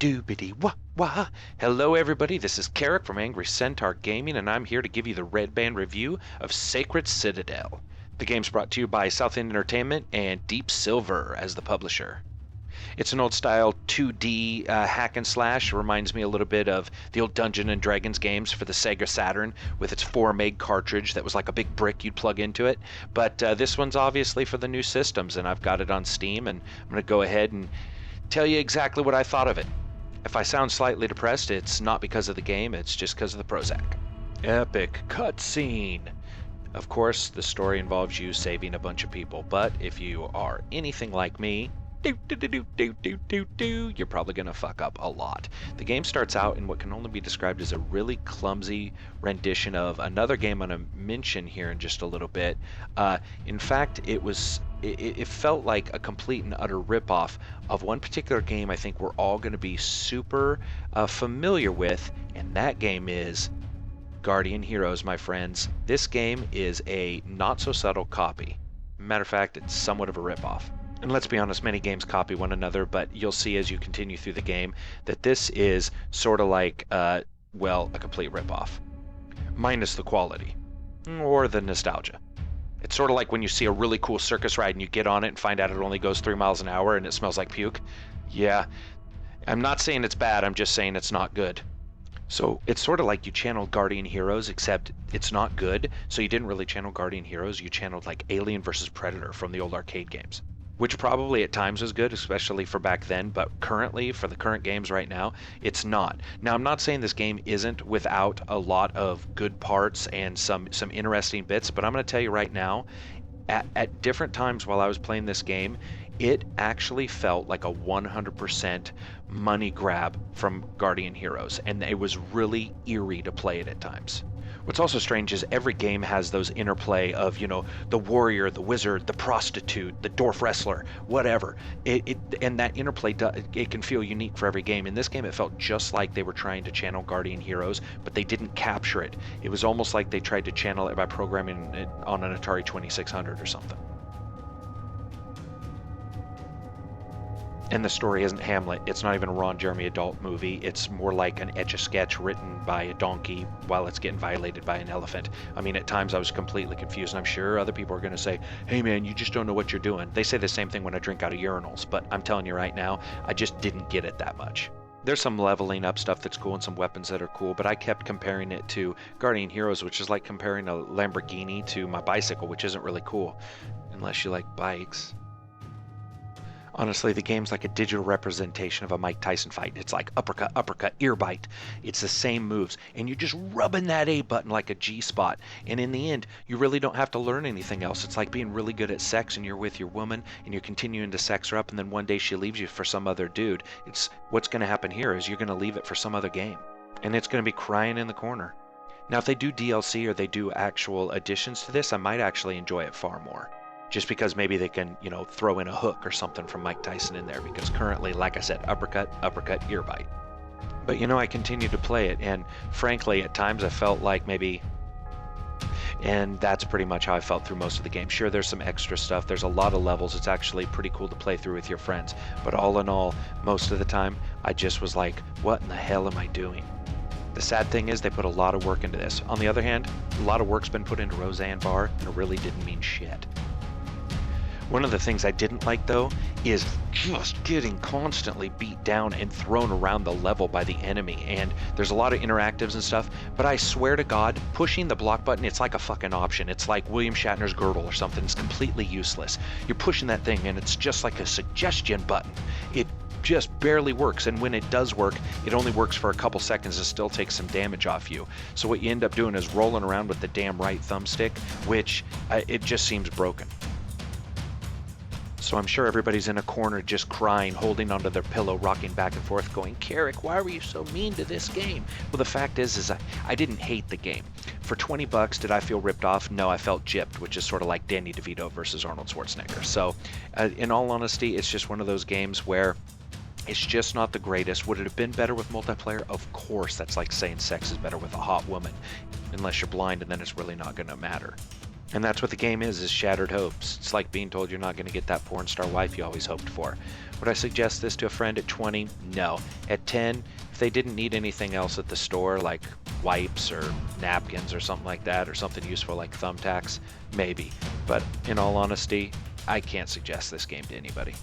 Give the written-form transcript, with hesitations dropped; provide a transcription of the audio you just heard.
doobity wah wah. Hello everybody, this is Carrick from Angry Centaur Gaming, and I'm here to give you the Redband review of Sacred Citadel. The game's brought to you by South End Entertainment and Deep Silver as the publisher. It's an old style 2D hack and slash. Reminds me a little bit of the old Dungeons and Dragons games for the Sega Saturn with its 4 meg cartridge that was like a big brick you'd plug into it. But this one's obviously for the new systems, and I've got it on Steam, and I'm going to go ahead and tell you exactly what I thought of it. If I sound slightly depressed, it's not because of the game, it's just because of the Prozac. Epic cutscene! Of course, the story involves you saving a bunch of people, but if you are anything like me, you're probably going to fuck up a lot. The game starts out in what can only be described as a really clumsy rendition of another game I'm going to mention here in just a little bit. In fact, it felt like a complete and utter ripoff of one particular game I think we're all going to be super familiar with, and that game is Guardian Heroes, my friends. This game is a not-so-subtle copy. Matter of fact, it's somewhat of a ripoff. And let's be honest, many games copy one another, but you'll see as you continue through the game that this is sort of like, a complete ripoff. Minus the quality. Or the nostalgia. It's sort of like when you see a really cool circus ride and you get on it and find out it only goes 3 miles an hour and it smells like puke. Yeah, I'm not saying it's bad, I'm just saying it's not good. So it's sort of like you channeled Guardian Heroes, except it's not good. So you didn't really channel Guardian Heroes, you channeled like Alien vs. Predator from the old arcade games. Which probably at times was good, especially for back then, but currently, for the current games right now, it's not. Now, I'm not saying this game isn't without a lot of good parts and some interesting bits, but I'm going to tell you right now, at different times while I was playing this game, it actually felt like a 100% money grab from Guardian Heroes, and it was really eerie to play it at times. What's also strange is every game has those interplay of, the warrior, the wizard, the prostitute, the dwarf wrestler, whatever. And that interplay, it can feel unique for every game. In this game, it felt just like they were trying to channel Guardian Heroes, but they didn't capture it. It was almost like they tried to channel it by programming it on an Atari 2600 or something. And the story isn't Hamlet. It's not even a Ron Jeremy adult movie. It's more like an etch-a-sketch written by a donkey while it's getting violated by an elephant. I mean, at times I was completely confused, and I'm sure other people are going to say, hey man, you just don't know what you're doing. They say the same thing when I drink out of urinals, but I'm telling you right now, I just didn't get it that much. There's some leveling up stuff that's cool and some weapons that are cool, but I kept comparing it to Guardian Heroes, which is like comparing a Lamborghini to my bicycle, which isn't really cool, unless you like bikes. Honestly, the game's like a digital representation of a Mike Tyson fight. It's like uppercut, uppercut, ear bite. It's the same moves, and you're just rubbing that A button like a G spot. And in the end, you really don't have to learn anything else. It's like being really good at sex, and you're with your woman, and you're continuing to sex her up, and then one day she leaves you for some other dude. It's what's going to happen here is you're going to leave it for some other game, and it's going to be crying in the corner. Now, if they do DLC or they do actual additions to this, I might actually enjoy it far more. Just because maybe they can, throw in a hook or something from Mike Tyson in there, because currently, like I said, uppercut, uppercut, ear bite. But I continued to play it, and frankly, at times I felt like maybe, and that's pretty much how I felt through most of the game. Sure, there's some extra stuff, there's a lot of levels, it's actually pretty cool to play through with your friends, but all in all, most of the time, I just was like, what in the hell am I doing? The sad thing is they put a lot of work into this. On the other hand, a lot of work's been put into Roseanne Barr, and it really didn't mean shit. One of the things I didn't like, though, is just getting constantly beat down and thrown around the level by the enemy. And there's a lot of interactives and stuff, but I swear to God, pushing the block button, it's like a fucking option. It's like William Shatner's girdle or something. It's completely useless. You're pushing that thing, and it's just like a suggestion button. It just barely works, and when it does work, it only works for a couple seconds and still takes some damage off you. So what you end up doing is rolling around with the damn right thumbstick, which it just seems broken. So I'm sure everybody's in a corner just crying, holding onto their pillow, rocking back and forth, going, Carrick, why were you so mean to this game? Well, the fact is I didn't hate the game. For $20, did I feel ripped off? No, I felt gypped, which is sort of like Danny DeVito versus Arnold Schwarzenegger. So in all honesty, it's just one of those games where it's just not the greatest. Would it have been better with multiplayer? Of course. That's like saying sex is better with a hot woman, unless you're blind, and then it's really not going to matter. And that's what the game is shattered hopes. It's like being told you're not going to get that porn star wife you always hoped for. Would I suggest this to a friend at 20? No. At 10, if they didn't need anything else at the store, like wipes or napkins or something like that, or something useful like thumbtacks, maybe. But in all honesty, I can't suggest this game to anybody.